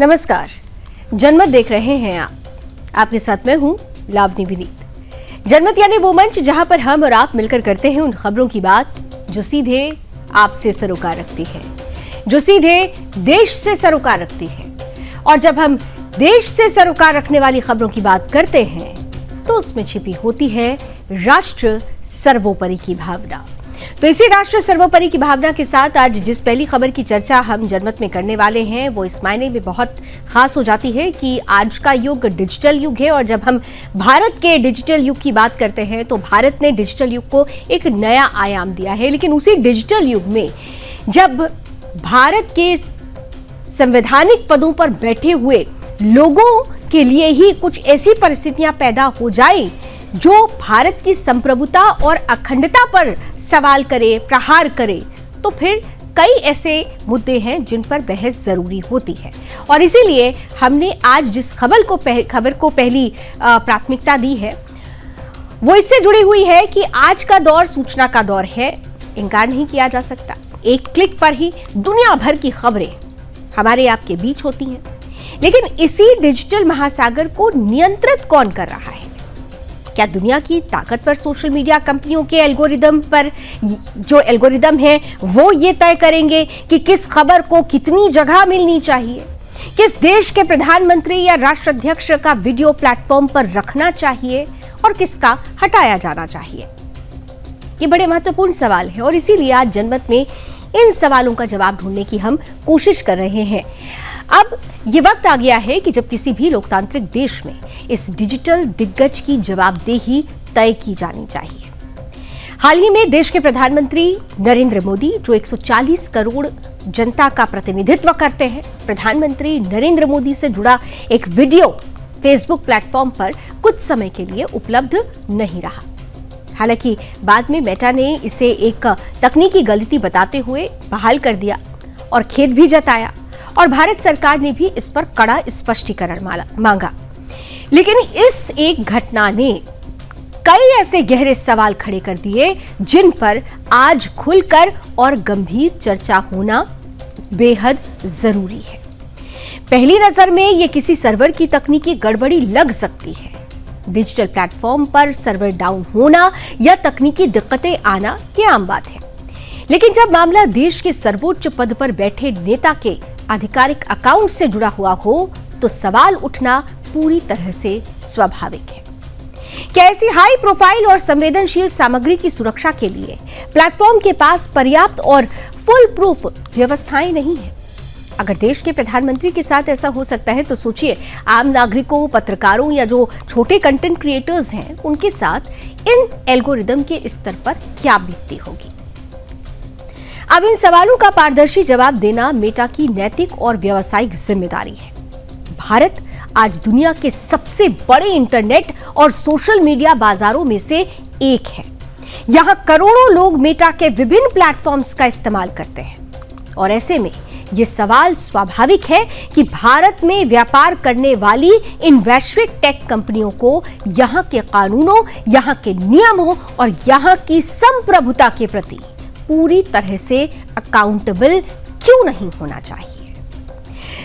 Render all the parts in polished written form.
नमस्कार, जनमत देख रहे हैं आप। आपके साथ मैं हूं लावनी विनीत। जनमत यानी वो मंच जहां पर हम और आप मिलकर करते हैं उन खबरों की बात जो सीधे आपसे सरोकार रखती है, जो सीधे देश से सरोकार रखती है। और जब हम देश से सरोकार रखने वाली खबरों की बात करते हैं तो उसमें छिपी होती है राष्ट्र सर्वोपरि की भावना। तो इसी राष्ट्र सर्वोपरि की भावना के साथ आज जिस पहली खबर की चर्चा हम जनमत में करने वाले हैं वो इस मायने में बहुत खास हो जाती है कि आज का युग डिजिटल युग है। और जब हम भारत के डिजिटल युग की बात करते हैं तो भारत ने डिजिटल युग को एक नया आयाम दिया है। लेकिन उसी डिजिटल युग में जब भारत के संवैधानिक पदों पर बैठे हुए लोगों के लिए ही कुछ ऐसी परिस्थितियां पैदा हो जाएं जो भारत की संप्रभुता और अखंडता पर सवाल करे, प्रहार करे, तो फिर कई ऐसे मुद्दे हैं जिन पर बहस जरूरी होती है। और इसीलिए हमने आज जिस खबर को पहली प्राथमिकता दी है वो इससे जुड़ी हुई है कि आज का दौर सूचना का दौर है, इनकार नहीं किया जा सकता। एक क्लिक पर ही दुनिया भर की खबरें हमारे आपके बीच होती हैं। लेकिन इसी डिजिटल महासागर को नियंत्रित कौन कर रहा है? क्या दुनिया की ताकतवर सोशल मीडिया कंपनियों के एल्गोरिदम पर जो एल्गोरिदम है वो ये तय करेंगे कि किस खबर को कितनी जगह मिलनी चाहिए, किस देश के प्रधानमंत्री या राष्ट्राध्यक्ष का वीडियो प्लेटफॉर्म पर रखना चाहिए और किसका हटाया जाना चाहिए? ये बड़े महत्वपूर्ण सवाल है और इसीलिए आज जनमत में इन सवालों का जवाब ढूंढने की हम कोशिश कर रहे हैं। अब ये वक्त आ गया है कि जब किसी भी लोकतांत्रिक देश में इस डिजिटल दिग्गज की जवाबदेही तय की जानी चाहिए। हाल ही में देश के प्रधानमंत्री नरेंद्र मोदी, जो 140 करोड़ जनता का प्रतिनिधित्व करते हैं, प्रधानमंत्री नरेंद्र मोदी से जुड़ा एक वीडियो फेसबुक प्लेटफॉर्म पर कुछ समय के लिए उपलब्ध नहीं रहा। हालांकि बाद में मेटा ने इसे एक तकनीकी गलती बताते हुए बहाल कर दिया और खेद भी जताया और भारत सरकार ने भी इस पर कड़ा स्पष्टीकरण मांगा। लेकिन इस एक घटना ने कई ऐसे गहरे सवाल खड़े कर दिए जिन पर आज खुलकर और गंभीर चर्चा होना बेहद जरूरी है। पहली नजर में यह किसी सर्वर की तकनीकी गड़बड़ी लग सकती है। डिजिटल प्लेटफॉर्म पर सर्वर डाउन होना या तकनीकी दिक्कतें आना यह आम बात है। लेकिन जब मामला देश के सर्वोच्च पद पर बैठे नेता के आधिकारिक अकाउंट से जुड़ा हुआ हो तो सवाल उठना पूरी तरह से स्वाभाविक है। क्या ऐसी हाई प्रोफाइल और संवेदनशील सामग्री की सुरक्षा के लिए प्लेटफॉर्म के पास पर्याप्त और फुल प्रूफ व्यवस्थाएं नहीं है? अगर देश के प्रधानमंत्री के साथ ऐसा हो सकता है तो सोचिए आम नागरिकों, पत्रकारों या जो छोटे कंटेंट क्रिएटर्स हैं उनके साथ इन एल्गोरिदम के स्तर पर क्या बीतती होगी। अब इन सवालों का पारदर्शी जवाब देना मेटा की नैतिक और व्यावसायिक जिम्मेदारी है। भारत आज दुनिया के सबसे बड़े इंटरनेट और सोशल मीडिया बाजारों में से एक है। यहां करोड़ों लोग मेटा के विभिन्न प्लेटफॉर्म्स का इस्तेमाल करते हैं और ऐसे में यह सवाल स्वाभाविक है कि भारत में व्यापार करने वाली इन वैश्विक टेक कंपनियों को यहां के कानूनों, यहां के नियमों और यहां की संप्रभुता के प्रति पूरी तरह से अकाउंटेबल क्यों नहीं होना चाहिए?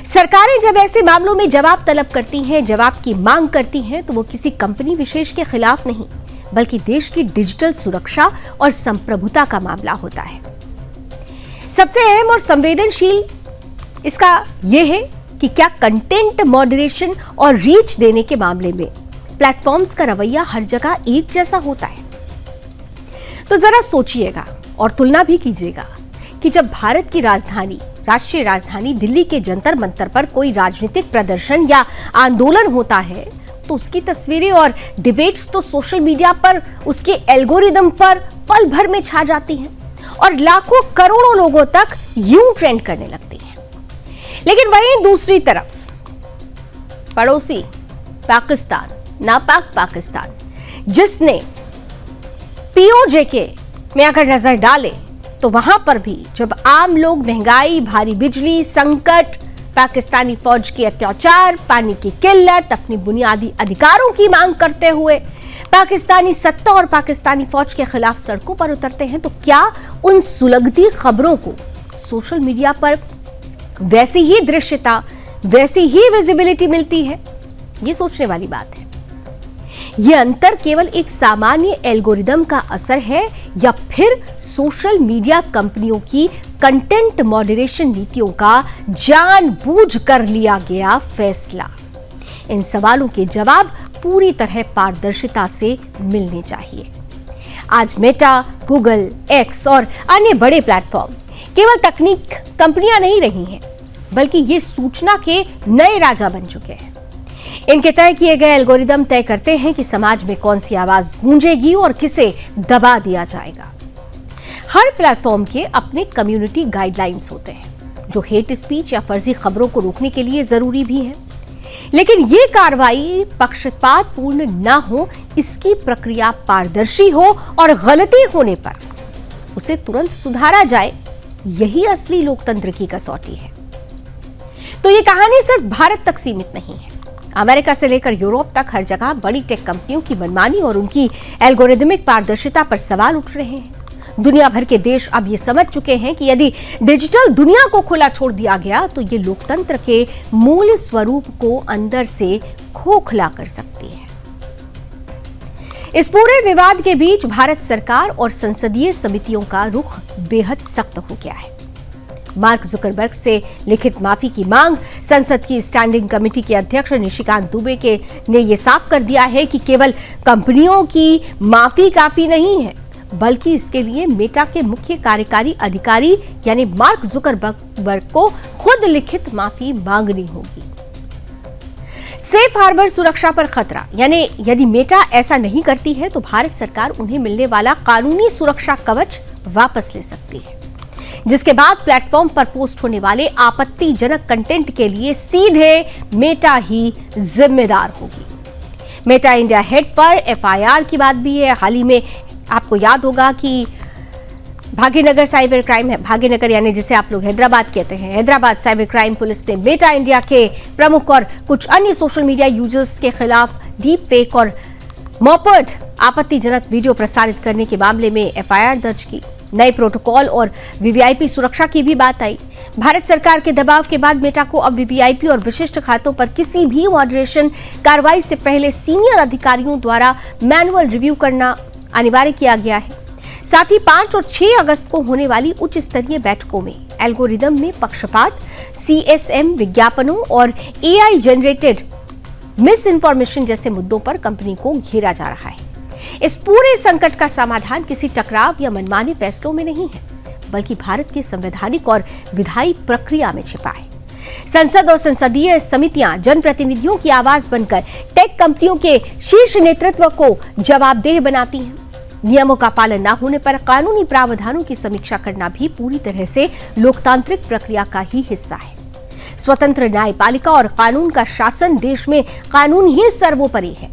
सरकारें जब ऐसे मामलों में जवाब तलब करती हैं, जवाब की मांग करती हैं, तो वो किसी कंपनी विशेष के खिलाफ नहीं बल्कि देश की डिजिटल सुरक्षा और संप्रभुता का मामला होता है। सबसे अहम और संवेदनशील इसका यह है कि क्या कंटेंट मॉडरेशन और रीच देने के मामले में प्लेटफॉर्म्स का रवैया हर जगह एक जैसा होता है? तो जरा सोचिएगा और तुलना भी कीजिएगा कि जब भारत की राजधानी, राष्ट्रीय राजधानी दिल्ली के जंतर मंतर पर कोई राजनीतिक प्रदर्शन या आंदोलन होता है तो उसकी तस्वीरें और डिबेट्स तो सोशल मीडिया पर उसके एल्गोरिदम पर पल भर में छा जाती हैं और लाखों करोड़ों लोगों तक यूं ट्रेंड करने लगती हैं। लेकिन वहीं दूसरी तरफ पड़ोसी पाकिस्तान, नापाक पाकिस्तान, जिसने पीओजे में अगर नजर डाले तो वहां पर भी जब आम लोग महंगाई, भारी बिजली संकट, पाकिस्तानी फौज के अत्याचार, पानी की किल्लत, अपनी बुनियादी अधिकारों की मांग करते हुए पाकिस्तानी सत्ता और पाकिस्तानी फौज के खिलाफ सड़कों पर उतरते हैं, तो क्या उन सुलगती खबरों को सोशल मीडिया पर वैसी ही दृश्यता, वैसी ही विजिबिलिटी मिलती है? ये सोचने वाली बात है। यह अंतर केवल एक सामान्य एल्गोरिदम का असर है या फिर सोशल मीडिया कंपनियों की कंटेंट मॉडरेशन नीतियों का जानबूझकर लिया गया फैसला? इन सवालों के जवाब पूरी तरह पारदर्शिता से मिलने चाहिए। आज मेटा, गूगल, एक्स और अन्य बड़े प्लेटफॉर्म केवल तकनीक कंपनियां नहीं रही हैं, बल्कि ये सूचना के नए राजा बन चुके हैं। इनके तय किए गए एल्गोरिदम तय करते हैं कि समाज में कौन सी आवाज गूंजेगी और किसे दबा दिया जाएगा। हर प्लेटफॉर्म के अपने कम्युनिटी गाइडलाइंस होते हैं, जो हेट स्पीच या फर्जी खबरों को रोकने के लिए जरूरी भी है। लेकिन ये कार्रवाई पक्षपातपूर्ण ना हो, इसकी प्रक्रिया पारदर्शी हो और गलती होने पर उसे तुरंत सुधारा जाए, यही असली लोकतंत्र की कसौटी है। तो ये कहानी सिर्फ भारत तक सीमित नहीं है। अमेरिका से लेकर यूरोप तक हर जगह बड़ी टेक कंपनियों की मनमानी और उनकी एल्गोरिदमिक पारदर्शिता पर सवाल उठ रहे हैं। दुनिया भर के देश अब ये समझ चुके हैं कि यदि डिजिटल दुनिया को खुला छोड़ दिया गया तो ये लोकतंत्र के मूल स्वरूप को अंदर से खोखला कर सकती है। इस पूरे विवाद के बीच भारत सरकार और संसदीय समितियों का रुख बेहद सख्त हो गया है। मार्क जुकरबर्ग से लिखित माफी की मांग संसद की स्टैंडिंग कमेटी के अध्यक्ष निशिकांत दुबे ने यह साफ कर दिया है कि केवल कंपनियों की माफी काफी नहीं है, बल्कि इसके लिए मेटा के मुख्य कार्यकारी अधिकारी यानी मार्क जुकरबर्ग को खुद लिखित माफी मांगनी होगी। सेफ हार्बर सुरक्षा पर खतरा, यानी यदि मेटा ऐसा नहीं करती है तो भारत सरकार उन्हें मिलने वाला कानूनी सुरक्षा कवच वापस ले सकती है, जिसके बाद प्लेटफॉर्म पर पोस्ट होने वाले आपत्तिजनक कंटेंट के लिए सीधे मेटा ही जिम्मेदार होगी। मेटा इंडिया हेड पर एफआईआर की बात भी है। हाल ही में आपको याद होगा कि भाग्यनगर साइबर क्राइम है, भाग्यनगर यानी जिसे आप लोग हैदराबाद कहते हैं, हैदराबाद साइबर क्राइम पुलिस ने मेटा इंडिया के प्रमुख और कुछ अन्य सोशल मीडिया यूजर्स के खिलाफ डीप फेक और मॉपर्ड आपत्तिजनक वीडियो प्रसारित करने के मामले में एफआईआर दर्ज की। नए प्रोटोकॉल और वीवीआईपी सुरक्षा की भी बात आई। भारत सरकार के दबाव के बाद मेटा को अब वीवीआईपी और विशिष्ट खातों पर किसी भी मॉडरेशन कार्रवाई से पहले सीनियर अधिकारियों द्वारा मैनुअल रिव्यू करना अनिवार्य किया गया है। साथ ही 5 और 6 अगस्त को होने वाली उच्च स्तरीय बैठकों में एल्गोरिदम में पक्षपात, सीएसएम विज्ञापनों और एआई जनरेटेड मिस इन्फॉर्मेशन जैसे मुद्दों पर कंपनी को घेरा जा रहा है। इस पूरे संकट का समाधान किसी टकराव या मनमाने फैसलों में नहीं है, बल्कि भारत की संवैधानिक और विधायी प्रक्रिया में छिपा है। संसद और संसदीय समितियां जनप्रतिनिधियों की आवाज बनकर टेक कंपनियों के शीर्ष नेतृत्व को जवाबदेह बनाती हैं। नियमों का पालन न होने पर कानूनी प्रावधानों की समीक्षा करना भी पूरी तरह से लोकतांत्रिक प्रक्रिया का ही हिस्सा है। स्वतंत्र न्यायपालिका और कानून का शासन, देश में कानून ही सर्वोपरि है।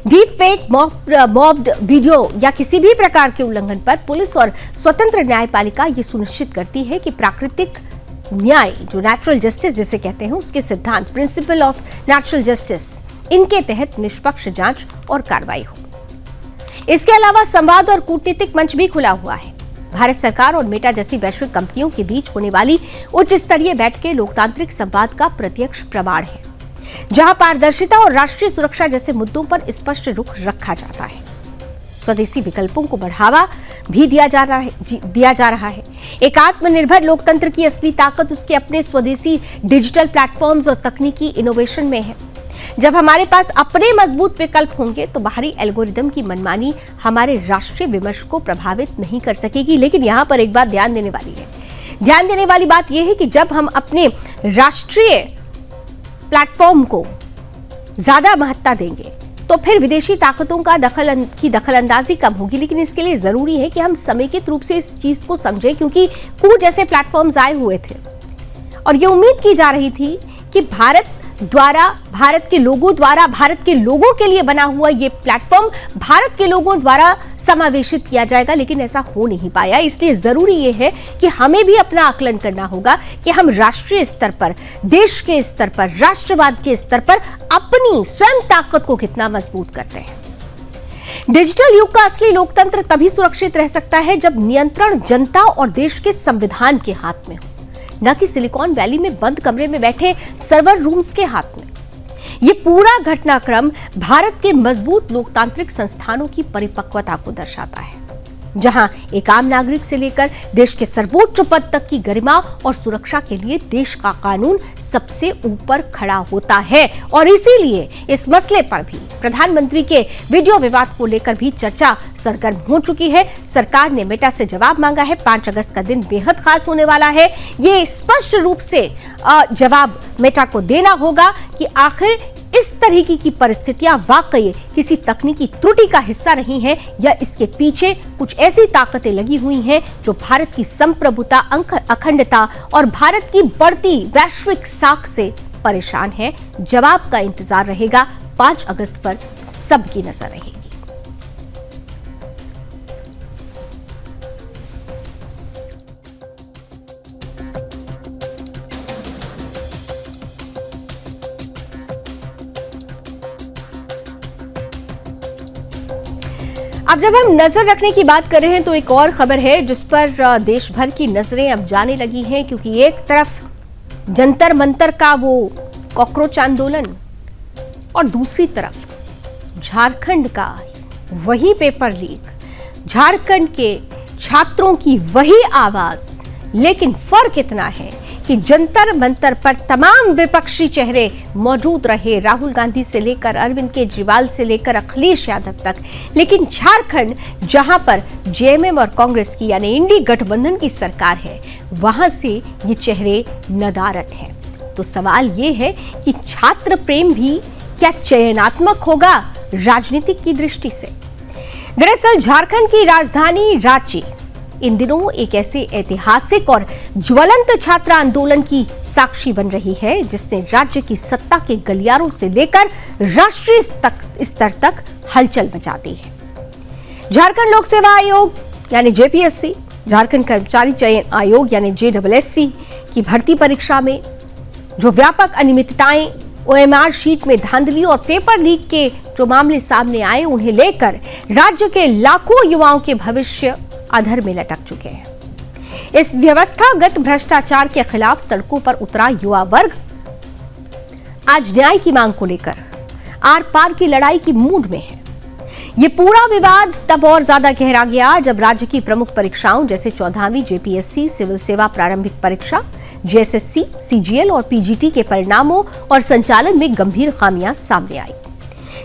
डीप फेक, मॉब्ड वीडियो या किसी भी प्रकार के उल्लंघन पर पुलिस और स्वतंत्र न्यायपालिका ये सुनिश्चित करती है कि प्राकृतिक न्याय, जो नेचुरल जस्टिस जिसे कहते हैं, उसके सिद्धांत, प्रिंसिपल ऑफ नेचुरल जस्टिस, इनके तहत निष्पक्ष जांच और कार्रवाई हो। इसके अलावा संवाद और कूटनीतिक मंच भी खुला हुआ है। भारत सरकार और मेटा जैसी वैश्विक कंपनियों के बीच होने वाली उच्च स्तरीय बैठकें लोकतांत्रिक संवाद का प्रत्यक्ष प्रमाण है, जहां पारदर्शिता और राष्ट्रीय सुरक्षा जैसे मुद्दों पर स्पष्ट रुख रखा जाता है। स्वदेशी विकल्पों को बढ़ावा भी दिया जा रहा है। एक आत्मनिर्भर लोकतंत्र की असली ताकत उसके अपने स्वदेशी डिजिटल प्लेटफॉर्म्स और तकनीकी इनोवेशन में है। जब हमारे पास अपने मजबूत विकल्प होंगे तो बाहरी एल्गोरिदम की मनमानी हमारे राष्ट्रीय विमर्श को प्रभावित नहीं कर सकेगी। लेकिन यहाँ पर एक बात ध्यान देने वाली है। ध्यान देने वाली बात यह है कि जब हम अपने राष्ट्रीय प्लेटफॉर्म को ज्यादा महत्ता देंगे तो फिर विदेशी ताकतों का दखलंदाजी कम होगी। लेकिन इसके लिए जरूरी है कि हम समेकित रूप से इस चीज को समझें, क्योंकि कूट जैसे प्लेटफॉर्म्स आए हुए थे और ये उम्मीद की जा रही थी कि भारत के लोगों के लिए बना हुआ ये प्लेटफॉर्म भारत के लोगों द्वारा समावेशित किया जाएगा, लेकिन ऐसा हो नहीं पाया। इसलिए जरूरी ये है कि हमें भी अपना आकलन करना होगा कि हम राष्ट्रीय स्तर पर, देश के स्तर पर, राष्ट्रवाद के स्तर पर अपनी स्वयं ताकत को कितना मजबूत करते हैं। डिजिटल युग का असली लोकतंत्र तभी सुरक्षित रह सकता है जब नियंत्रण जनता और देश के संविधान के हाथ में हो। न कि सिलिकॉन वैली में बंद कमरे में बैठे सर्वर रूम्स के हाथ में। ये पूरा घटनाक्रम भारत के मजबूत लोकतांत्रिक संस्थानों की परिपक्वता को दर्शाता है, जहां एक आम नागरिक से लेकर देश के सर्वोच्च पद तक की गरिमा और सुरक्षा के लिए देश का कानून सबसे ऊपर खड़ा होता है। और इसीलिए इस मसले पर भी प्रधानमंत्री के वीडियो विवाद को लेकर भी चर्चा सरगर्म हो चुकी है। सरकार ने मेटा से जवाब मांगा है। 5 अगस्त का दिन बेहद खास होने वाला है। ये स्पष्ट रूप से जवाब मेटा को देना होगा कि आखिर इस तरीके की परिस्थितियां वाकई किसी तकनीकी त्रुटि का हिस्सा रही हैं या इसके पीछे कुछ ऐसी ताकतें लगी हुई हैं जो भारत की संप्रभुता, अखंडता और भारत की बढ़ती वैश्विक साख से परेशान है। जवाब का इंतजार रहेगा। 5 अगस्त पर सबकी नजर रहेगी। अब जब हम नजर रखने की बात कर रहे हैं तो एक और खबर है जिस पर देश भर की नजरें अब जाने लगी हैं, क्योंकि एक तरफ जंतर मंतर का वो कॉकरोच आंदोलन और दूसरी तरफ झारखंड का वही पेपर लीक, झारखंड के छात्रों की वही आवाज। लेकिन फर्क इतना है कि जंतर मंतर पर तमाम विपक्षी चेहरे मौजूद रहे, राहुल गांधी से लेकर अरविंद केजरीवाल से लेकर अखिलेश यादव तक। लेकिन झारखंड, जहां पर जेएमएम और कांग्रेस की यानी इंडी गठबंधन की सरकार है, वहां से ये चेहरे नदारद हैं। तो सवाल ये है कि छात्र प्रेम भी क्या चयनात्मक होगा राजनीतिक की दृष्टि से? दरअसल झारखंड की राजधानी रांची इन दिनों एक ऐसे ऐतिहासिक और ज्वलंत छात्र आंदोलन की साक्षी बन रही है जिसने राज्य की सत्ता के गलियारों से लेकर राष्ट्रीय स्तर तक हलचल मचा दी है। झारखंड लोक सेवा आयोग यानी जेपीएससी, झारखंड कर्मचारी चयन आयोग यानी जेडब्ल्यूएससी की भर्ती परीक्षा में जो व्यापक अनियमितताएं, ओएमआर शीट में धांधली और पेपर लीक के जो मामले सामने आए, उन्हें लेकर राज्य के लाखों युवाओं के भविष्य अधर में लटक चुके हैं। इस व्यवस्थागत भ्रष्टाचार के खिलाफ सड़कों पर उतरा युवा वर्ग आज न्याय की मांग को लेकर आर पार की लड़ाई की मूड में है। ये पूरा विवाद तब और ज्यादा गहरा गया जब राज्य की प्रमुख परीक्षाओं जैसे 14वीं जेपीएससी, सिविल सेवा प्रारंभिक परीक्षा, जेएसएससी, सीजीएल और पीजीटी के परिणामों और संचालन में गंभीर खामियां सामने आई।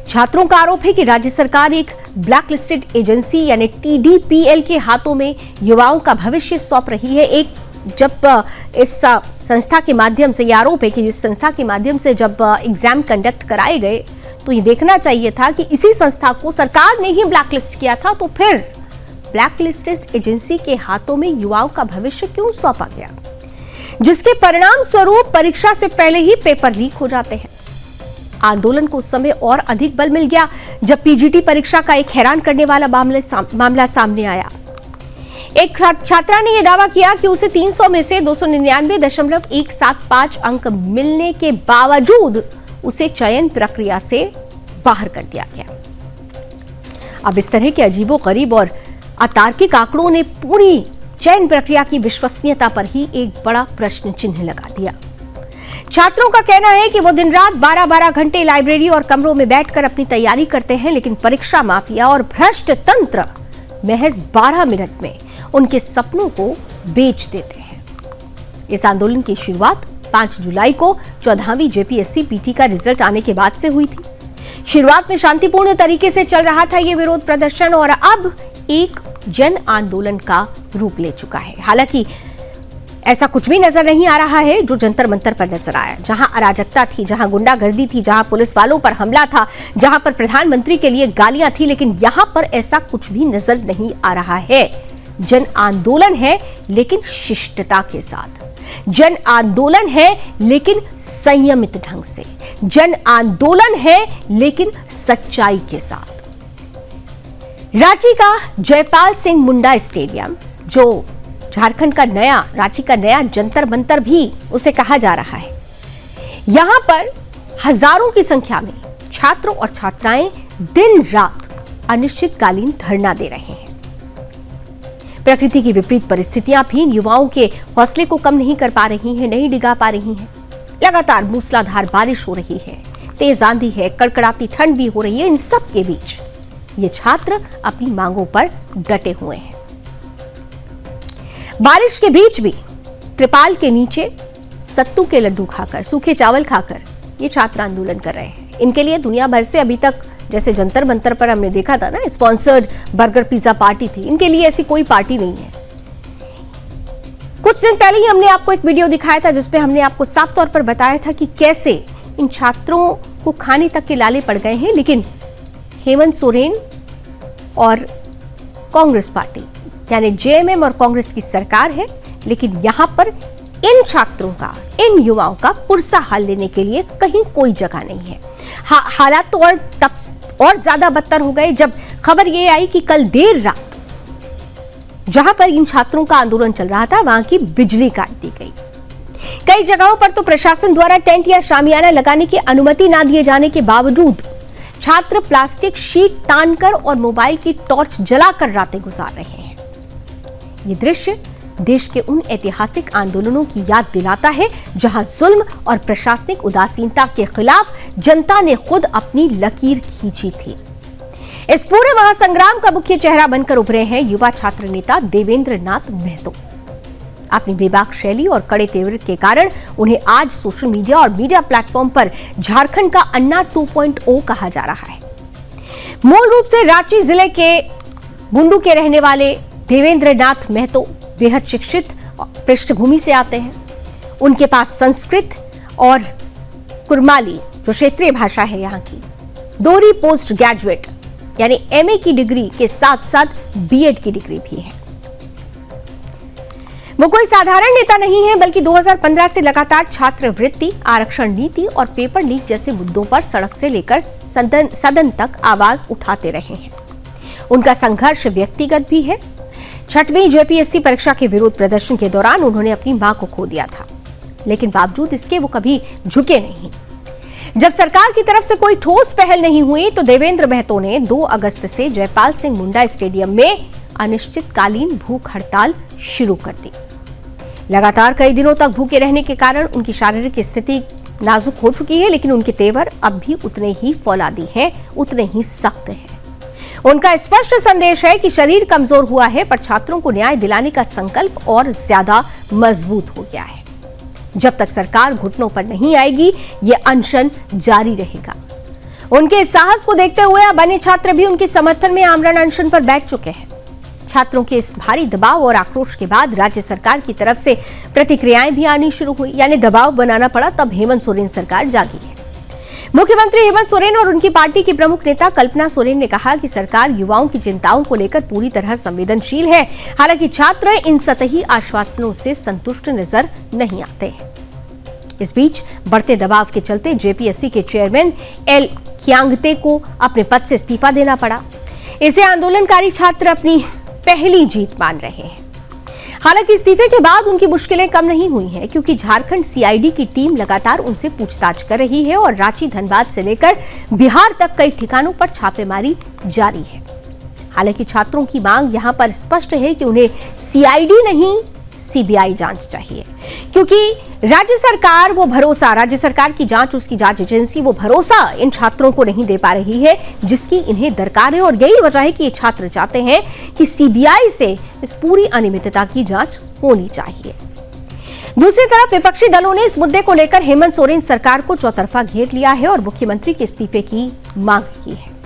छात्रों का आरोप है कि राज्य सरकार एक ब्लैक लिस्टेड एजेंसी यानी टीडीपीएल के हाथों में युवाओं का भविष्य सौंप रही है। जब इस संस्था के माध्यम से, ये आरोप है कि इस संस्था के माध्यम से जब एग्जाम कंडक्ट कराए गए तो ये देखना चाहिए था कि इसी संस्था को सरकार ने ही ब्लैक लिस्ट किया था, तो फिर ब्लैक लिस्टेड एजेंसी के हाथों में युवाओं का भविष्य क्यों सौंपा गया, जिसके परिणाम स्वरूप परीक्षा से पहले ही पेपर लीक हो जाते हैं। आंदोलन को उस समय और अधिक बल मिल गया जब पीजीटी परीक्षा का एक हैरान करने वाला मामला सामने आया। एक छात्रा ने यह दावा किया कि उसे 300 में से 299.175 अंक मिलने के बावजूद उसे चयन प्रक्रिया से बाहर कर दिया गया। अब इस तरह के अजीबोगरीब और अतार्किक आंकड़ों ने पूरी चयन प्रक्रिया की विश्वसनीयता पर ही एक बड़ा प्रश्न चिन्ह लगा दिया। छात्रों का कहना है कि वो दिन रात 12-12 घंटे लाइब्रेरी और कमरों में बैठकर अपनी तैयारी करते हैं, लेकिन परीक्षा माफिया और भ्रष्ट तंत्र महज 12 मिनट में उनके सपनों को बेच देते हैं। इस आंदोलन की शुरुआत 5 जुलाई को 14वीं जेपीएससी पीटी का रिजल्ट आने के बाद से हुई थी। शुरुआत में शांतिपूर्ण तरीके से चल रहा था ये विरोध प्रदर्शन और अब एक जन आंदोलन का रूप ले चुका है। हालांकि ऐसा कुछ भी नजर नहीं आ रहा है जो जंतर मंतर पर नजर आया, जहां अराजकता थी, जहां गुंडागर्दी थी, जहां पुलिस वालों पर हमला था, जहां पर प्रधानमंत्री के लिए गालियां थी, लेकिन यहां पर ऐसा कुछ भी नजर नहीं आ रहा है। जन आंदोलन है लेकिन शिष्टता के साथ, जन आंदोलन है लेकिन संयमित ढंग से, जन आंदोलन है लेकिन सच्चाई के साथ। रांची का जयपाल सिंह मुंडा स्टेडियम, जो झारखंड का नया, रांची का नया जंतर मंतर भी उसे कहा जा रहा है, यहां पर हजारों की संख्या में छात्र और छात्राएं दिन रात अनिश्चितकालीन धरना दे रहे हैं। प्रकृति की विपरीत परिस्थितियां भी युवाओं के हौसले को कम नहीं कर पा रही हैं, नहीं डिगा पा रही हैं। लगातार मूसलाधार बारिश हो रही है, तेज आंधी है, कड़कड़ाती ठंड भी हो रही है। इन सब के बीच ये छात्र अपनी मांगों पर डटे हुए हैं। बारिश के बीच भी त्रिपाल के नीचे सत्तू के लड्डू खाकर, सूखे चावल खाकर ये छात्र आंदोलन कर रहे हैं। इनके लिए दुनिया भर से अभी तक, जैसे जंतर मंतर पर हमने देखा था ना, स्पॉन्सर्ड बर्गर पिज्जा पार्टी थी, इनके लिए ऐसी कोई पार्टी नहीं है। कुछ दिन पहले ही हमने आपको एक वीडियो दिखाया था जिसपे हमने आपको साफ तौर पर बताया था कि कैसे इन छात्रों को खाने तक के लाले पड़ गए हैं। लेकिन हेमंत सोरेन और कांग्रेस पार्टी यानी जेएमएम और कांग्रेस की सरकार है, लेकिन यहां पर इन छात्रों का, इन युवाओं का पुरसा हाल लेने के लिए कहीं कोई जगह नहीं है। हालात तो और ज्यादा बदतर हो गए जब खबर ये आई कि कल देर रात जहां पर इन छात्रों का आंदोलन चल रहा था वहां की बिजली काट दी गई। कई जगहों पर तो प्रशासन द्वारा टेंट या शामियाना लगाने की अनुमति ना दिए जाने के बावजूद छात्र प्लास्टिक शीट तानकर और मोबाइल की टॉर्च जलाकर रातें गुजार रहे हैं। ये दृश्य देश के उन ऐतिहासिक आंदोलनों की याद दिलाता है जहां जुल्म और प्रशासनिक उदासीनता के खिलाफ जनता ने खुद अपनी लकीर खींची थी। इस पूरे महासंग्राम का मुख्य चेहरा बनकर उभरे हैं युवा छात्र नेता देवेंद्र नाथ महतो। अपनी बेबाक शैली और कड़े तेवर के कारण उन्हें आज सोशल मीडिया और मीडिया प्लेटफॉर्म पर झारखंड का अन्ना 2.0 कहा जा रहा है। मूल रूप से रांची जिले के बुंडू के रहने वाले देवेंद्र नाथ महतो बेहद शिक्षित पृष्ठभूमि से आते हैं। उनके पास संस्कृत और कुरमाली जो क्षेत्रीय भाषा है यहाँ की, दोहरी पोस्ट ग्रेजुएट यानी एमए की डिग्री के साथ साथ बीएड की डिग्री भी है। वो कोई साधारण नेता नहीं है, बल्कि 2015 से लगातार छात्रवृत्ति, आरक्षण नीति और पेपर लीक जैसे मुद्दों पर सड़क से लेकर सदन तक आवाज उठाते रहे हैं। उनका संघर्ष व्यक्तिगत भी है। 6वीं जेपीएससी परीक्षा के विरोध प्रदर्शन के दौरान उन्होंने अपनी मां को खो दिया था, लेकिन बावजूद इसके वो कभी झुके नहीं। जब सरकार की तरफ से कोई ठोस पहल नहीं हुई तो देवेंद्र महतो ने 2 अगस्त से जयपाल सिंह मुंडा स्टेडियम में अनिश्चितकालीन भूख हड़ताल शुरू कर दी। लगातार कई दिनों तक भूखे रहने के कारण उनकी शारीरिक स्थिति नाजुक हो चुकी है, लेकिन उनके तेवर अब भी उतने ही फौलादी हैं, उतने ही सख्त हैं। उनका स्पष्ट संदेश है कि शरीर कमजोर हुआ है, पर छात्रों को न्याय दिलाने का संकल्प और ज्यादा मजबूत हो गया है। जब तक सरकार घुटनों पर नहीं आएगी, ये अनशन जारी रहेगा। उनके साहस को देखते हुए अब अन्य छात्र भी उनके समर्थन में आमरण अनशन पर बैठ चुके हैं। छात्रों के इस भारी दबाव और आक्रोश के बाद राज्य सरकार की तरफ से प्रतिक्रियाएं भी आनी शुरू हुई, यानी दबाव बनाना पड़ा। तब हेमंत सोरेन सरकार जागी है। मुख्यमंत्री हेमंत सोरेन और उनकी पार्टी की प्रमुख नेता कल्पना सोरेन ने कहा कि सरकार युवाओं की चिंताओं को लेकर पूरी तरह संवेदनशील है। हालांकि छात्र इन सतही आश्वासनों से संतुष्ट नजर नहीं आते हैं। इस बीच बढ़ते दबाव के चलते जेपीएससी के चेयरमैन एल क्यांगते को अपने पद से इस्तीफा देना पड़ा। इसे आंदोलनकारी छात्र अपनी पहली जीत मान रहे हैं। हालांकि इस्तीफे के बाद उनकी मुश्किलें कम नहीं हुई हैं, क्योंकि झारखंड सीआईडी की टीम लगातार उनसे पूछताछ कर रही है और रांची, धनबाद से लेकर बिहार तक कई ठिकानों पर छापेमारी जारी है। हालांकि छात्रों की मांग यहां पर स्पष्ट है कि उन्हें सीआईडी नहीं, सीबीआई जांच चाहिए, क्योंकि राज्य सरकार की जांच, उसकी जांच एजेंसी वो भरोसा इन छात्रों को नहीं दे पा रही है जिसकी इन्हें दरकार है। और यही वजह है कि ये छात्र चाहते हैं कि सीबीआई से इस पूरी अनियमितता की जांच होनी चाहिए। दूसरी तरफ विपक्षी दलों ने इस मुद्दे को लेकर हेमंत सोरेन सरकार को चौतरफा घेर लिया है और मुख्यमंत्री के इस्तीफे की मांग की है।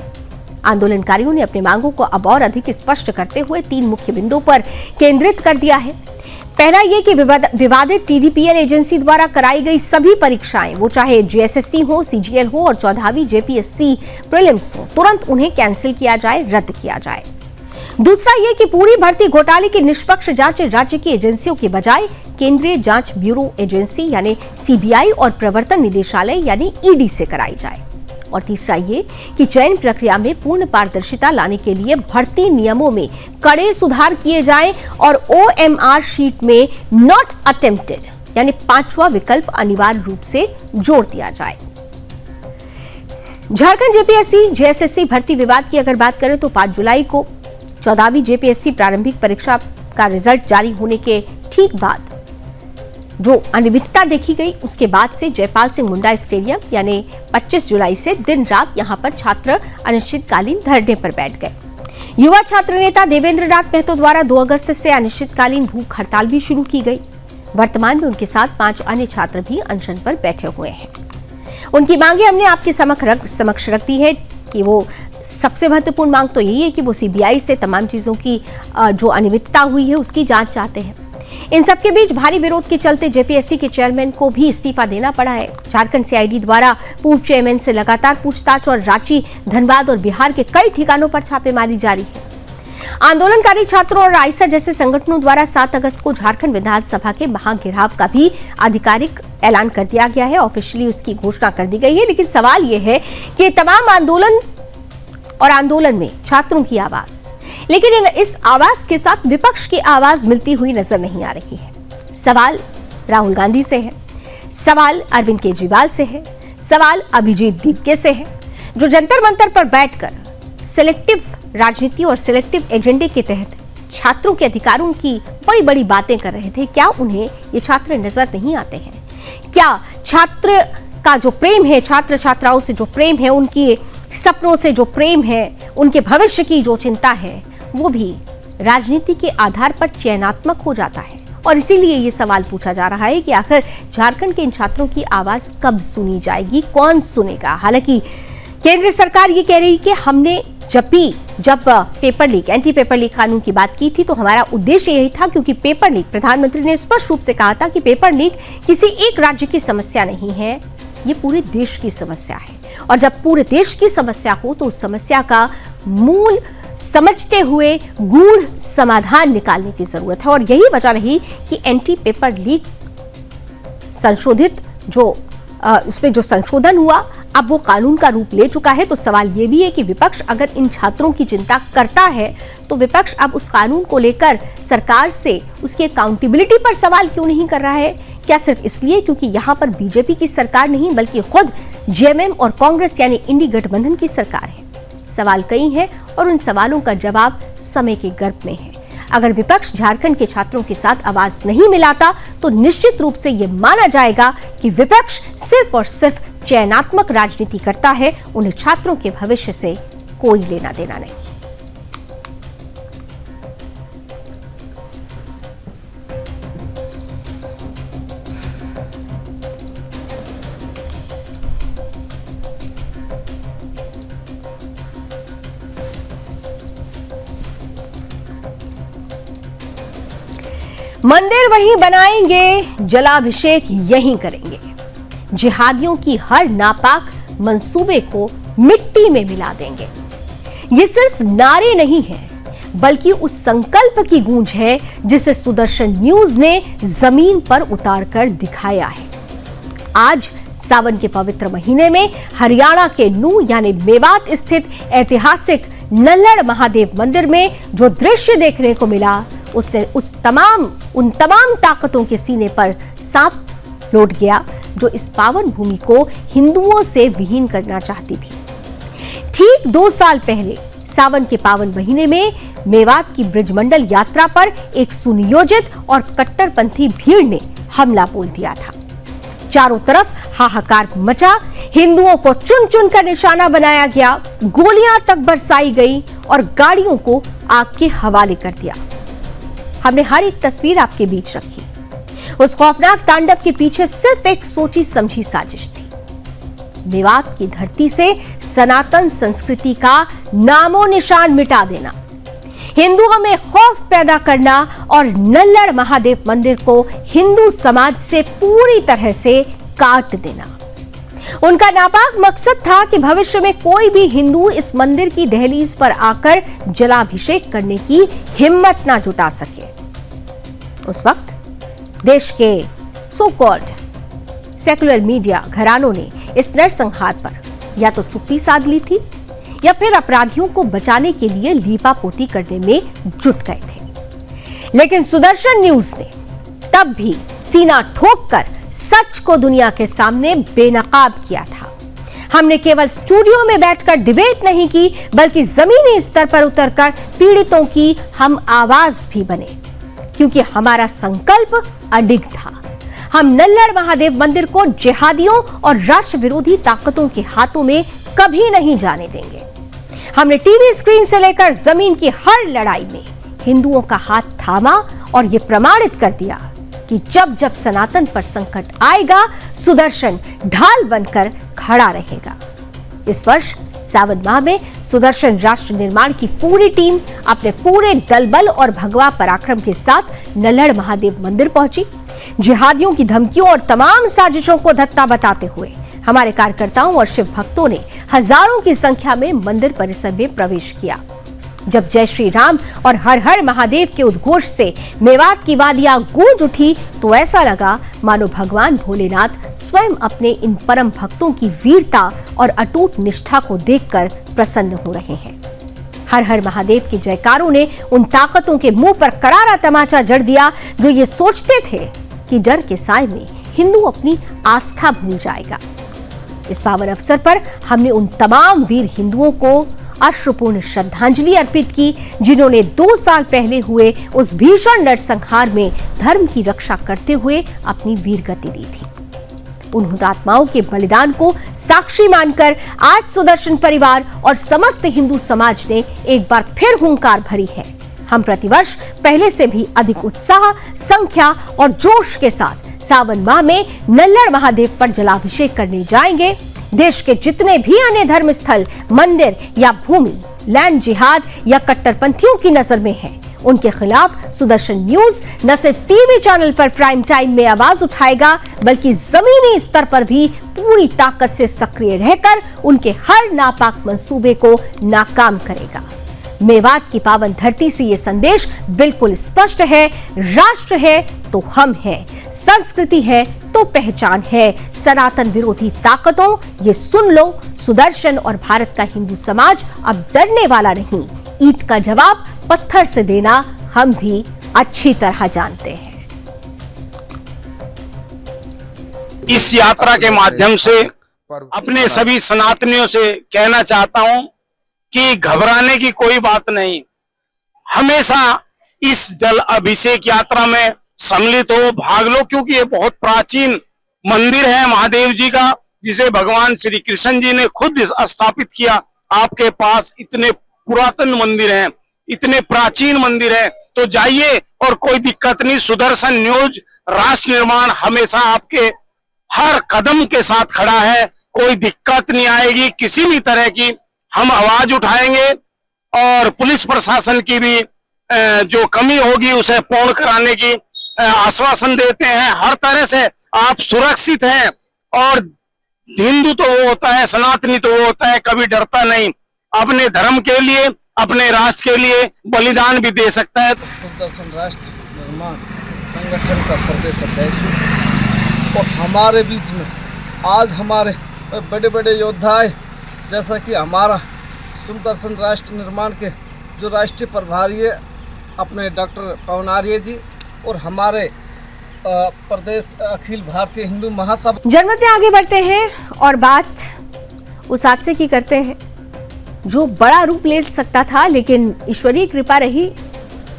आंदोलनकारियों ने अपनी मांगों को अब और अधिक स्पष्ट करते हुए 3 मुख्य बिंदुओं पर केंद्रित कर दिया है। पहला ये कि विवादित टीडीपीएल एजेंसी द्वारा कराई गई सभी परीक्षाएं, वो चाहे जेएसएससी हो, सीजीएल हो और 14वीं जेपीएससी प्रीलिम्स हो, तुरंत उन्हें कैंसिल किया जाए, रद्द किया जाए। दूसरा ये कि पूरी भर्ती घोटाले की निष्पक्ष जांच राज्य की एजेंसियों के बजाय केंद्रीय जांच ब्यूरो एजेंसी यानी सीबीआई और प्रवर्तन निदेशालय यानी ईडी से कराई जाए। और तीसरा ये कि चयन प्रक्रिया में पूर्ण पारदर्शिता लाने के लिए भर्ती नियमों में कड़े सुधार किए जाएं और ओएमआर शीट में नॉट अटेम्प्टेड यानी 5वां विकल्प अनिवार्य रूप से जोड़ दिया जाए। झारखंड जेपीएससी जेएसएससी भर्ती विवाद की अगर बात करें तो 5 जुलाई को 14वीं जेपीएससी प्रारंभिक परीक्षा का रिजल्ट जारी होने के ठीक बाद जो अनियमितता देखी गई, उसके बाद से जयपाल सिंह मुंडा स्टेडियम यानी 25 जुलाई से दिन रात यहां पर छात्र अनिश्चितकालीन धरने पर बैठ गए। युवा छात्र नेता देवेंद्र नाथ महतो द्वारा 2 अगस्त से अनिश्चितकालीन भूख हड़ताल भी शुरू की गई। वर्तमान में उनके साथ 5 अन्य छात्र भी अनशन पर बैठे हुए हैं। उनकी मांगे हमने आपके समक्ष रख दी है कि वो सबसे महत्वपूर्ण मांग तो यही है कि वो सीबीआई से तमाम चीजों की जो अनियमितता हुई है उसकी जांच चाहते हैं। इन सबके बीच भारी विरोध के चलते जेपीएससी के चेयरमैन को भी इस्तीफा देना पड़ा है। झारखंड सीआईडी द्वारा पूर्व चेयरमैन से लगातार पूछताछ और रांची, धनबाद और बिहार के कई ठिकानों पर छापेमारी जारी है। आंदोलनकारी छात्रों और आइसा जैसे संगठनों द्वारा 7 अगस्त को झारखंड विधानसभा के महाघेराव का भी आधिकारिक ऐलान कर दिया गया है। ऑफिशियली उसकी घोषणा कर दी गई है। लेकिन सवाल यह है कि तमाम आंदोलन में छात्रों की आवाज, लेकिन इस आवाज के साथ विपक्ष की आवाज मिलती हुई नजर नहीं आ रही है। सवाल राहुल गांधी से है, सवाल अरविंद केजरीवाल से है, सवाल अभिजीत दीपके से है, जो जंतर मंतर पर बैठकर सिलेक्टिव राजनीति और सिलेक्टिव एजेंडे के तहत छात्रों के अधिकारों की बड़ी बड़ी बातें कर रहे थे। क्या उन्हें ये छात्र नजर नहीं आते हैं? क्या छात्र का जो प्रेम है, छात्र छात्राओं से जो प्रेम है, उनकी सपनों से जो प्रेम है, उनके भविष्य की जो चिंता है, वो भी राजनीति के आधार पर चयनात्मक हो जाता है? और इसीलिए ये सवाल पूछा जा रहा है कि आखिर झारखंड के इन छात्रों की आवाज कब सुनी जाएगी, कौन सुनेगा? हालांकि केंद्र सरकार ये कह रही है कि हमने जब paper leak, anti paper leak कानून की बात की थी तो हमारा उद्देश्य यही था, क्योंकि पेपर लीक, प्रधानमंत्री ने स्पष्ट रूप से कहा था कि पेपर लीक किसी एक राज्य की समस्या नहीं है, ये पूरे देश की समस्या है। और जब पूरे देश की समस्या हो तो उस समस्या का मूल समझते हुए गूढ़ समाधान निकालने की जरूरत है। और यही वजह रही कि एंटी पेपर लीक संशोधित उसमें जो संशोधन हुआ, अब वो कानून का रूप ले चुका है। तो सवाल ये भी है कि विपक्ष अगर इन छात्रों की चिंता करता है तो विपक्ष अब उस कानून को लेकर सरकार से उसकी अकाउंटेबिलिटी पर सवाल क्यों नहीं कर रहा है? क्या सिर्फ इसलिए क्योंकि यहाँ पर बीजेपी की सरकार नहीं बल्कि खुद जेएमएम और कांग्रेस यानी इंडी गठबंधन की सरकार है? सवाल कई हैं और उन सवालों का जवाब समय के गर्भ में है। अगर विपक्ष झारखंड के छात्रों के साथ आवाज नहीं मिलाता तो निश्चित रूप से यह माना जाएगा कि विपक्ष सिर्फ और सिर्फ चयनात्मक राजनीति करता है, उन्हें छात्रों के भविष्य से कोई लेना देना नहीं। मंदिर वहीं बनाएंगे, जलाभिषेक यहीं करेंगे। जिहादियों की हर नापाक मंसूबे को मिट्टी में मिला देंगे। ये सिर्फ नारे नहीं हैं, बल्कि उस संकल्प की गूंज है जिसे सुदर्शन न्यूज ने जमीन पर उतारकर दिखाया है। आज सावन के पवित्र महीने में हरियाणा के नूह यानी मेवात स्थित ऐतिहासिक नल्लड़ महादेव मंदिर में जो दृश्य देखने को मिला, उसने उन तमाम ताकतों के सीने पर सांप लौट गया जो इस पावन भूमि को हिंदुओं से विहीन करना चाहती थी। ठीक 2 साल पहले सावन के पावन महीने में मेवात की ब्रजमंडल यात्रा पर एक सुनियोजित और कट्टरपंथी भीड़ ने हमला बोल दिया था। चारों तरफ हाहाकार मचा, हिंदुओं को चुन चुन कर निशाना बनाया गया, गोलियां तक बरसाई गई और गाड़ियों को आग के हवाले कर दिया। हमने हर एक तस्वीर आपके बीच रखी। उस खौफनाक तांडव के पीछे सिर्फ एक सोची समझी साजिश थी, मेवात की धरती से सनातन संस्कृति का नामो निशान मिटा देना, हिंदुओं में खौफ पैदा करना और नल्लड़ महादेव मंदिर को हिंदू समाज से पूरी तरह से काट देना। उनका नापाक मकसद था कि भविष्य में कोई भी हिंदू इस मंदिर की दहलीज पर आकर जलाभिषेक करने की हिम्मत ना जुटा सके। उस वक्त देश के सो कॉल्ड सेकुलर मीडिया घरानों ने इस नरसंहार पर या तो चुप्पी साध ली थी या फिर अपराधियों को बचाने के लिए लीपापोती करने में जुट गए थे। लेकिन सुदर्शन न्यूज ने तब भी सीना ठोककर सच को दुनिया के सामने बेनकाब किया था। हमने केवल स्टूडियो में बैठकर डिबेट नहीं की, बल्कि जमीनी स्तर पर उतरकर पीड़ितों की हम आवाज भी बने। क्योंकि हमारा संकल्प अडिग था। हम नल्लड़ महादेव मंदिर को जिहादियों और राष्ट्र विरोधी ताकतों के हाथों में कभी नहीं जाने देंगे। हमने टीवी स्क्रीन से लेकर जमीन की हर लड़ाई में हिंदुओं का हाथ थामा और यह प्रमाणित कर दिया कि जब जब सनातन पर संकट आएगा, सुदर्शन ढाल बनकर खड़ा रहेगा। इस वर्ष सावन माह में सुदर्शन राष्ट्र निर्माण की पूरी टीम अपने पूरे दलबल और भगवा पराक्रम के साथ नल्लड़ महादेव मंदिर पहुंची। जिहादियों की धमकियों और तमाम साजिशों को धत्ता बताते हुए हमारे कार्यकर्ताओं और शिव भक्तों ने हजारों की संख्या में मंदिर परिसर में प्रवेश किया। जब जय श्री राम और हर हर महादेव के उद्घोष से मेवात की वादियां गूंज उठी तो ऐसा लगा मानो भगवान भोलेनाथ स्वयं अपने इन परम भक्तों की वीरता और अटूट निष्ठा को देखकर प्रसन्न हो रहे हैं। हर हर महादेव के जयकारों ने उन ताकतों के मुंह पर करारा तमाचा जड़ दिया जो ये सोचते थे कि डर के साए में हिंदू अपनी आस्था भूल जाएगा। इस पावन अवसर पर हमने उन तमाम वीर हिंदुओं को अश्रुपूर्ण श्रद्धांजलि अर्पित की जिन्होंने 2 साल पहले हुए उस भीषण नरसंहार में धर्म की रक्षा करते हुए अपनी वीरगति दी थी। उन हुतात्माओं के बलिदान को साक्षी मानकर आज सुदर्शन परिवार और समस्त हिंदू समाज ने एक बार फिर हुंकार भरी है। हम प्रतिवर्ष पहले से भी अधिक उत्साह, संख्या और जोश के साथ सावन माह में नल्लड़ महादेव पर जलाभिषेक करने जाएंगे। देश के जितने भी अन्य धर्म स्थल, मंदिर या भूमि लैंड जिहाद या कट्टरपंथियों की नजर में है, उनके खिलाफ सुदर्शन न्यूज न सिर्फ टीवी चैनल पर प्राइम टाइम में आवाज उठाएगा बल्कि जमीनी स्तर पर भी पूरी ताकत से सक्रिय रहकर उनके हर नापाक मंसूबे को नाकाम करेगा। मेवात की पावन धरती से ये संदेश बिल्कुल स्पष्ट है। राष्ट्र है तो हम हैं, संस्कृति है तो पहचान है। सनातन विरोधी ताकतों, ये सुन लो, सुदर्शन और भारत का हिंदू समाज अब डरने वाला नहीं। ईंट का जवाब पत्थर से देना हम भी अच्छी तरह जानते हैं। इस यात्रा के माध्यम से अपने सभी सनातनियों से कहना चाहता हूं कि घबराने की कोई बात नहीं। हमेशा इस जल अभिषेक यात्रा में सम्मिलित हो, भाग लो, क्योंकि ये बहुत प्राचीन मंदिर है महादेव जी का, जिसे भगवान श्री कृष्ण जी ने खुद स्थापित किया। आपके पास इतने पुरातन मंदिर हैं, इतने प्राचीन मंदिर हैं, तो जाइए और कोई दिक्कत नहीं। सुदर्शन न्यूज राष्ट्र निर्माण हमेशा आपके हर कदम के साथ खड़ा है, कोई दिक्कत नहीं आएगी किसी भी तरह की। हम आवाज उठाएंगे और पुलिस प्रशासन की भी जो कमी होगी उसे पूर्ण कराने की आश्वासन देते हैं। हर तरह से आप सुरक्षित हैं और हिंदू तो वो होता है, सनातनी तो वो होता है, कभी डरता नहीं। अपने धर्म के लिए, अपने राष्ट्र के लिए बलिदान भी दे सकता है। सुदर्शन राष्ट्र निर्माण संगठन का प्रदेश अध्यक्ष और हमारे बीच में आज हमारे बड़े बड़े योद्धा आए, जैसा कि हमारा सुदर्शन राष्ट्र निर्माण के जो राष्ट्रीय प्रभारी है अपने डॉक्टर पवन आर्य जी और हमारे प्रदेश अखिल भारतीय हिंदू महासभा। जनमत में आगे बढ़ते हैं और बात उस हादसे की करते हैं जो बड़ा रूप ले सकता था, लेकिन ईश्वरीय कृपा रही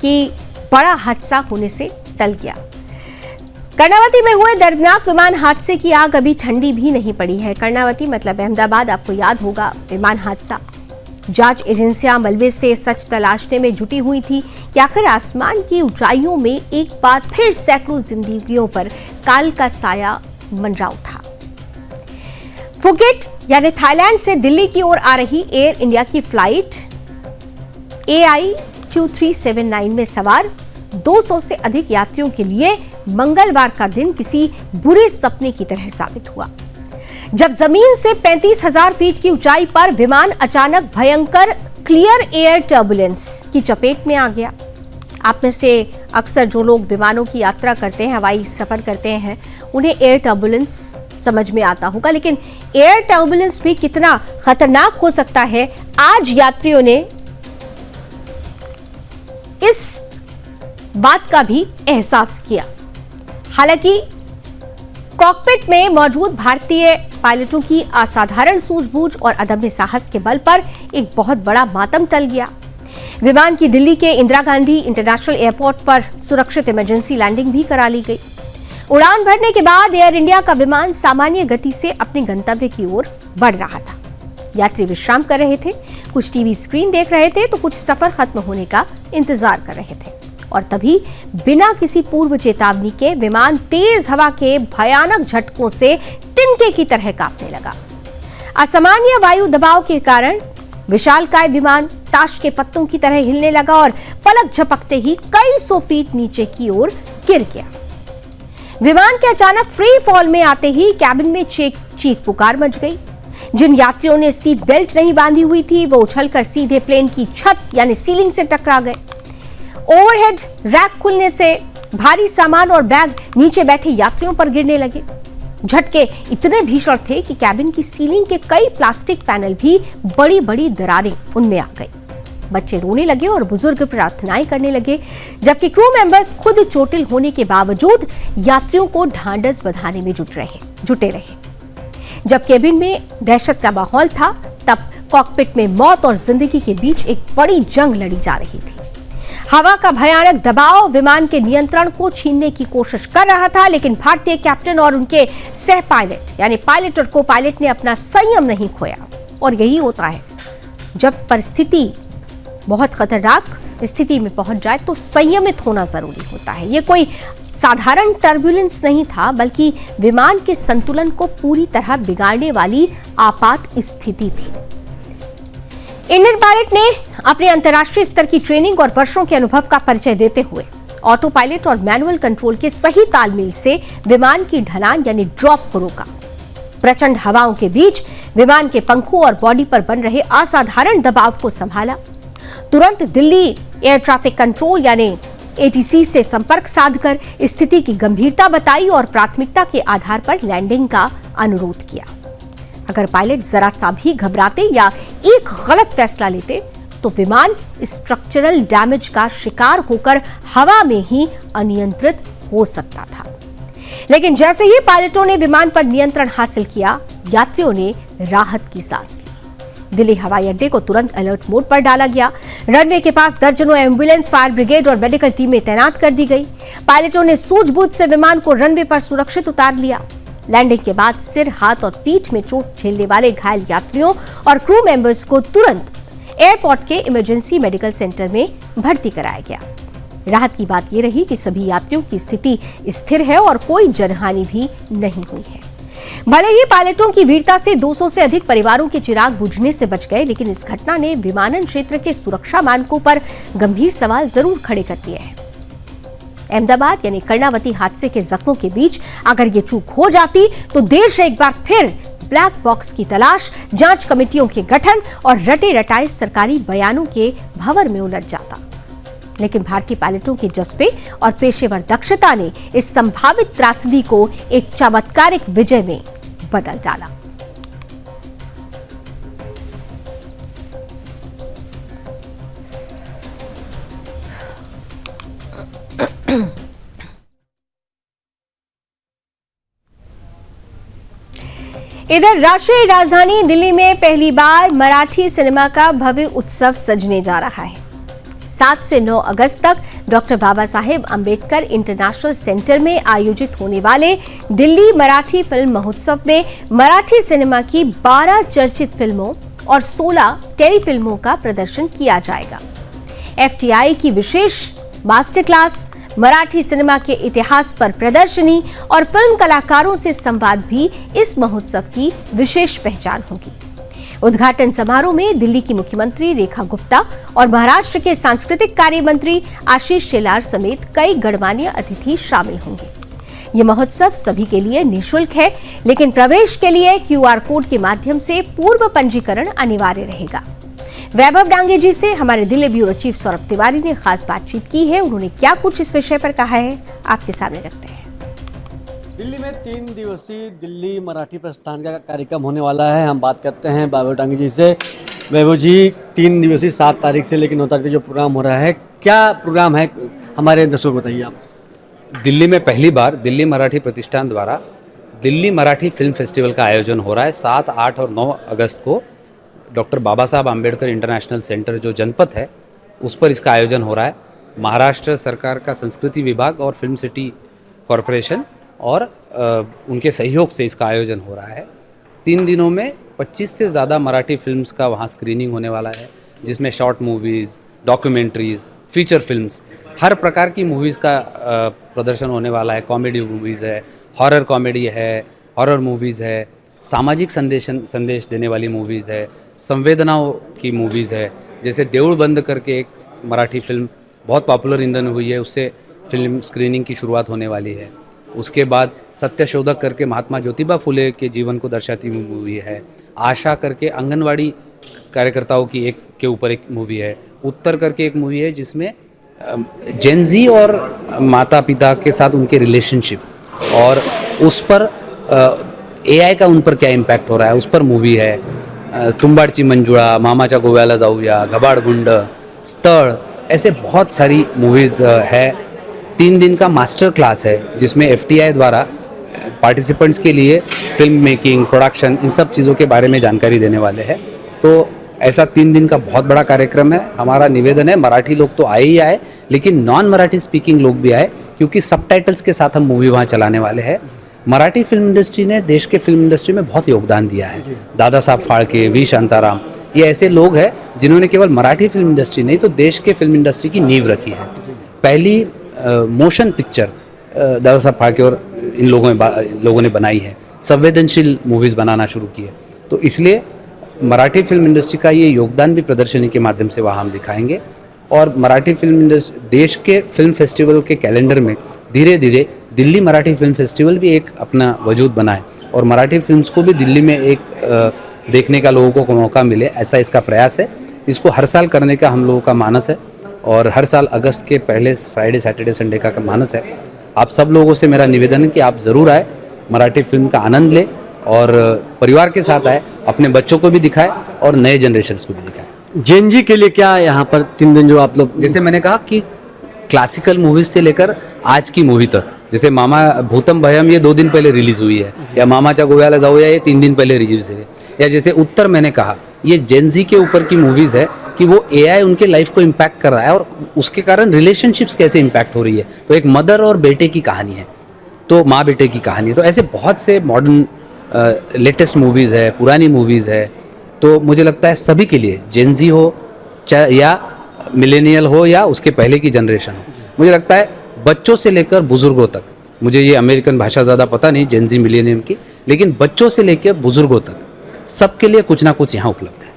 कि बड़ा हादसा होने से टल गया। कर्णावती में हुए दर्दनाक विमान हादसे की आग अभी ठंडी भी नहीं पड़ी है। कर्णावती मतलब अहमदाबाद, आपको याद होगा विमान हादसा। जांच एजेंसियां मलबे से सच तलाशने में जुटी हुई थी कि आखिर आसमान की ऊंचाइयों में एक बार फिर सैकड़ों जिंदगियों पर काल का साया मंडरा उठा। फुकेट यानी थाईलैंड से दिल्ली की ओर आ रही एयर इंडिया की फ्लाइट AI2379 में सवार 200 से अधिक यात्रियों के लिए मंगलवार का दिन किसी बुरे सपने की तरह साबित हुआ, जब जमीन से 35,000 फीट की ऊंचाई पर विमान अचानक भयंकर क्लियर एयर टर्बुलेंस की चपेट में आ गया। आप में से अक्सर जो लोग विमानों की यात्रा करते हैं, हवाई सफर करते हैं, उन्हें एयर टर्बुलेंस समझ में आता होगा, लेकिन एयर टर्बुलेंस भी कितना खतरनाक हो सकता है, आज यात्रियों ने इस बात का भी एहसास किया। हालांकि कॉकपिट में मौजूद भारतीय पायलटों की असाधारण सूझबूझ और अदम्य साहस के बल पर एक बहुत बड़ा मातम टल गया। विमान की दिल्ली के इंदिरा गांधी इंटरनेशनल एयरपोर्ट पर सुरक्षित इमरजेंसी लैंडिंग भी करा ली गई। उड़ान भरने के बाद एयर इंडिया का विमान सामान्य गति से अपने गंतव्य की ओर बढ़ रहा था। यात्री विश्राम कर रहे थे, कुछ टीवी स्क्रीन देख रहे थे तो कुछ सफर खत्म होने का इंतजार कर रहे थे। और तभी बिना किसी पूर्व चेतावनी के विमान तेज हवा के भयानक झटकों से तिनके की तरह कांपने लगा। असामान्य वायु दबाव के कारण विशालकाय विमान ताश के पत्तों की तरह हिलने लगा और पलक झपकते ही कई सौ फीट नीचे की ओर गिर गया। विमान के अचानक फ्री फॉल में आते ही कैबिन में चीख पुकार मच गई। जिन यात्रियों ने सीट बेल्ट नहीं बांधी हुई थी वो उछलकर सीधे प्लेन की छत यानी सीलिंग से टकरा गए। ओवरहेड रैक खुलने से भारी सामान और बैग नीचे बैठे यात्रियों पर गिरने लगे। झटके इतने भीषण थे कि कैबिन की सीलिंग के कई प्लास्टिक पैनल भी बड़ी बड़ी दरारें उनमें आ गई। बच्चे रोने लगे और बुजुर्ग प्रार्थनाएं करने लगे, जबकि क्रू मेंबर्स खुद चोटिल होने के बावजूद यात्रियों को ढांढस बंधाने में जुटे रहे। जब केबिन में दहशत का माहौल था, तब कॉकपिट में मौत और जिंदगी के बीच एक बड़ी जंग लड़ी जा रही थी। हवा का भयानक दबाव विमान के नियंत्रण को छीनने की कोशिश कर रहा था, लेकिन भारतीय कैप्टन और उनके सह पायलट यानी पायलट और को पायलट ने अपना संयम नहीं खोया। और यही होता है, जब परिस्थिति बहुत खतरनाक स्थिति में पहुंच जाए तो संयमित होना जरूरी होता है। ये कोई साधारण टर्बुलेंस नहीं था, बल्कि विमान के संतुलन को पूरी तरह बिगाड़ने वाली आपात स्थिति थी। इंडियन पायलट ने अपने अंतर्राष्ट्रीय स्तर की ट्रेनिंग और वर्षों के अनुभव का परिचय देते हुए ऑटो पायलट और मैनुअल कंट्रोल के सही तालमेल से विमान की ढलान यानी ड्रॉप को रोका। प्रचंड हवाओं के बीच विमान के पंखों और बॉडी पर बन रहे असाधारण दबाव को संभाला। तुरंत दिल्ली एयर ट्रैफिक कंट्रोल यानी एटीसी से संपर्क साधकर स्थिति की गंभीरता बताई और प्राथमिकता के आधार पर लैंडिंग का अनुरोध किया। अगर पायलट जरा सा भी घबराते या एक गलत फैसला लेते तो विमान स्ट्रक्चरल डैमेज का शिकार होकर हवा में ही अनियंत्रित हो सकता था। लेकिन जैसे ही पायलटों ने विमान पर नियंत्रण हासिल किया, यात्रियों ने राहत की सांस ली। दिल्ली हवाई अड्डे को तुरंत अलर्ट मोड पर डाला गया। रनवे के पास दर्जनों एम्बुलेंस, फायर ब्रिगेड और मेडिकल टीमें तैनात कर दी गई। पायलटों ने सूझबूझ से विमान को रनवे पर सुरक्षित उतार लिया। लैंडिंग के बाद सिर, हाथ और पीठ में चोट झेलने वाले घायल यात्रियों और क्रू मेंबर्स को तुरंत एयरपोर्ट के इमरजेंसी मेडिकल सेंटर में भर्ती कराया गया। राहत की बात यह रही कि सभी यात्रियों की स्थिति स्थिर है और कोई जनहानि भी नहीं हुई है। भले ही पायलटों की वीरता से 200 से अधिक परिवारों के चिराग बुझने से बच गए, लेकिन इस घटना ने विमानन क्षेत्र के सुरक्षा मानकों पर गंभीर सवाल जरूर खड़े कर दिए हैं। अहमदाबाद यानी कर्णावती हादसे के जख्मों के बीच अगर ये चूक हो जाती तो देश एक बार फिर ब्लैक बॉक्स की तलाश, जांच कमेटियों के गठन और रटे रटाए सरकारी बयानों के भंवर में उलझ जाता। लेकिन भारतीय पायलटों के जज्बे और पेशेवर दक्षता ने इस संभावित त्रासदी को एक चमत्कारिक विजय में बदल डाला। इधर राष्ट्रीय राजधानी दिल्ली में पहली बार मराठी सिनेमा का भव्य उत्सव सजने जा रहा है। 7 से 9 अगस्त तक doctor Baba Saheb Ambedkar international centre में आयोजित होने वाले दिल्ली मराठी फिल्म महोत्सव में मराठी सिनेमा की 12 चर्चित फिल्मों और 16 टेलीफिल्मों का प्रदर्शन किया जाएगा। एफटीआई की विशेष मास्टर क्लास, मराठी सिनेमा के इतिहास पर प्रदर्शनी और फिल्म कलाकारों से संवाद भी इस महोत्सव की विशेष पहचान होगी। उद्घाटन समारोह में दिल्ली की मुख्यमंत्री रेखा गुप्ता और महाराष्ट्र के सांस्कृतिक कार्य मंत्री आशीष शेलार समेत कई गणमान्य अतिथि शामिल होंगे। ये महोत्सव सभी के लिए निःशुल्क है, लेकिन प्रवेश के लिए क्यूआर कोड के माध्यम से पूर्व पंजीकरण अनिवार्य रहेगा। वैभव डांगे जी से हमारे दिल्ली ब्यूरो चीफ सौरभ तिवारी ने खास बातचीत की है। उन्होंने क्या कुछ इस विषय पर कहा है, आपके सामने रखते हैं। दिल्ली में 3 दिवसीय दिल्ली मराठी प्रस्थान का कार्यक्रम होने वाला है। हम बात करते हैं वैभव डांगे जी से। वैभव जी, 3 दिवसीय 7 तारीख से लेकर 9 तारीख जो प्रोग्राम हो रहा है, क्या प्रोग्राम है, हमारे दर्शकों को बताइए आप। दिल्ली में पहली बार दिल्ली मराठी प्रतिष्ठान द्वारा दिल्ली मराठी फिल्म फेस्टिवल का आयोजन हो रहा है। 7, 8 और 9 अगस्त को डॉक्टर बाबा साहब आम्बेडकर इंटरनेशनल सेंटर जो जनपथ है उस पर इसका आयोजन हो रहा है। महाराष्ट्र सरकार का संस्कृति विभाग और फिल्म सिटी कॉरपोरेशन और उनके सहयोग से इसका आयोजन हो रहा है। 3 दिनों में 25 से ज़्यादा मराठी फिल्म्स का वहाँ स्क्रीनिंग होने वाला है, जिसमें short movies, documentaries, feature films, हर प्रकार की मूवीज़ का प्रदर्शन होने वाला है। कॉमेडी मूवीज़ है, हॉरर कॉमेडी है, हॉरर मूवीज़ है, सामाजिक संदेश देने वाली मूवीज़ है, संवेदनाओं की मूवीज़ है। जैसे देऊळ बंद करके एक मराठी फिल्म बहुत पॉपुलर ईंधन हुई है, उससे फिल्म स्क्रीनिंग की शुरुआत होने वाली है। उसके बाद सत्यशोधक करके महात्मा ज्योतिबा फुले के जीवन को दर्शाती हुई मूवी है। आशा करके आंगनवाड़ी कार्यकर्ताओं की के ऊपर एक मूवी है। उत्तर करके एक मूवी है जिसमें जेनजी और माता पिता के साथ उनके रिलेशनशिप और उस पर AI का उन पर क्या इम्पैक्ट हो रहा है उस पर मूवी है। तुंबाडची मंजुळा, मामाच्या गोव्याला जाऊया, घबाडगुंड, स्थळ, ऐसे बहुत सारी मूवीज़ है। 3 दिन का मास्टर क्लास है जिसमें FTI द्वारा पार्टिसिपेंट्स के लिए फिल्म मेकिंग, प्रोडक्शन, इन सब चीज़ों के बारे में जानकारी देने वाले हैं। तो ऐसा 3 दिन का बहुत बड़ा कार्यक्रम है। हमारा निवेदन है मराठी लोग तो आए ही आए, लेकिन नॉन मराठी स्पीकिंग लोग भी आए, क्योंकि सबटाइटल्स के साथ हम मूवी वहाँ चलाने वाले हैं। मराठी फिल्म इंडस्ट्री ने देश के फिल्म इंडस्ट्री में बहुत योगदान दिया है। दादा साहब फाळके, V शांताराम, ये ऐसे लोग हैं जिन्होंने केवल मराठी फिल्म इंडस्ट्री नहीं तो देश के फिल्म इंडस्ट्री की नींव रखी है। पहली मोशन पिक्चर दादा साहब फाळके और इन लोगों ने बनाई है। संवेदनशील मूवीज़ बनाना शुरू की है। तो इसलिए मराठी फिल्म इंडस्ट्री का ये योगदान भी प्रदर्शनी के माध्यम से वहाँ हम दिखाएंगे। और मराठी फिल्म इंडस्ट्री, देश के फिल्म फेस्टिवल के कैलेंडर में धीरे धीरे दिल्ली मराठी फिल्म फेस्टिवल भी एक अपना वजूद बनाए और मराठी फिल्म्स को भी दिल्ली में एक देखने का लोगों को मौका मिले, ऐसा इसका प्रयास है। इसको हर साल करने का हम लोगों का मानस है और हर साल अगस्त के पहले फ्राइडे, सैटरडे, संडे का मानस है। आप सब लोगों से मेरा निवेदन है कि आप ज़रूर आए, मराठी फिल्म का आनंद लें और परिवार के साथ आए, अपने बच्चों को भी दिखाएं और नए जनरेशन्स को भी दिखाएं। जेनजी के लिए क्या यहाँ पर 3 दिन जो आप लोग, जैसे मैंने कहा कि क्लासिकल मूवीज़ से लेकर आज की मूवी तक, जैसे मामा भूतम भयम ये 2 दिन पहले रिलीज़ हुई है, या मामाच्या गोव्याला जाऊया ये 3 दिन पहले रिलीज हुई है, या जैसे उत्तर मैंने कहा ये जेनजी के ऊपर की मूवीज़ है कि वो AI उनके लाइफ को इम्पैक्ट कर रहा है और उसके कारण रिलेशनशिप्स कैसे इम्पैक्ट हो रही है। तो एक मदर और बेटे की कहानी है, तो माँ बेटे की कहानी है। तो ऐसे बहुत से मॉडर्न लेटेस्ट मूवीज़ है, पुरानी मूवीज़ है। तो मुझे लगता है सभी के लिए, जेनजी हो या मिलेनियल हो या उसके पहले की जनरेशन हो, मुझे लगता है बच्चों से लेकर बुजुर्गों तक, मुझे ये अमेरिकन भाषा ज़्यादा पता नहीं जेनजी मिलेनियम की, लेकिन बच्चों से लेकर बुजुर्गों तक सबके लिए कुछ ना कुछ यहाँ उपलब्ध है।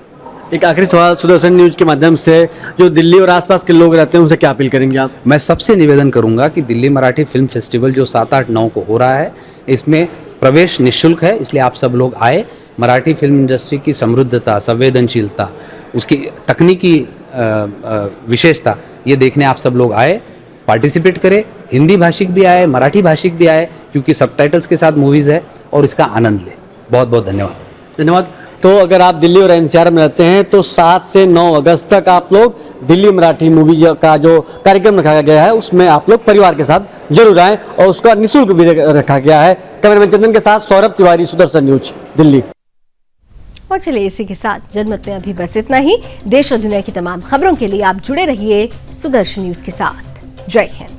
एक आखिरी सवाल, सुदर्शन न्यूज़ के माध्यम से जो दिल्ली और आसपास के लोग रहते हैं उनसे क्या अपील करेंगे आप? मैं सबसे निवेदन करूंगा कि दिल्ली मराठी फिल्म फेस्टिवल जो 7, 8, 9 को हो रहा है, इसमें प्रवेश निःशुल्क है, इसलिए आप सब लोग आए। मराठी फिल्म इंडस्ट्री की समृद्धता, संवेदनशीलता, उसकी तकनीकी विशेषता ये देखने आप सब लोग आए, पार्टिसिपेट करें। हिंदी भाषिक भी आए, मराठी भाषिक भी आए, क्योंकि सबटाइटल्स के साथ मूवीज़ है और इसका आनंद लें। बहुत बहुत धन्यवाद। धन्यवाद। तो अगर आप दिल्ली और NCR में रहते हैं तो 7 से 9 अगस्त तक आप लोग दिल्ली मराठी मूवी का जो कार्यक्रम रखा गया है उसमें आप लोग परिवार के साथ जरूर आएँ और उसका निःशुल्क भी रखा गया है। कैमरामैन चंदन के साथ सौरभ तिवारी, सुदर्शन न्यूज, दिल्ली। और चलिए इसी के साथ जनमत में अभी बस इतना ही। देश और दुनिया की तमाम खबरों के लिए आप जुड़े रहिए सुदर्शन न्यूज के साथ। जय हिंद।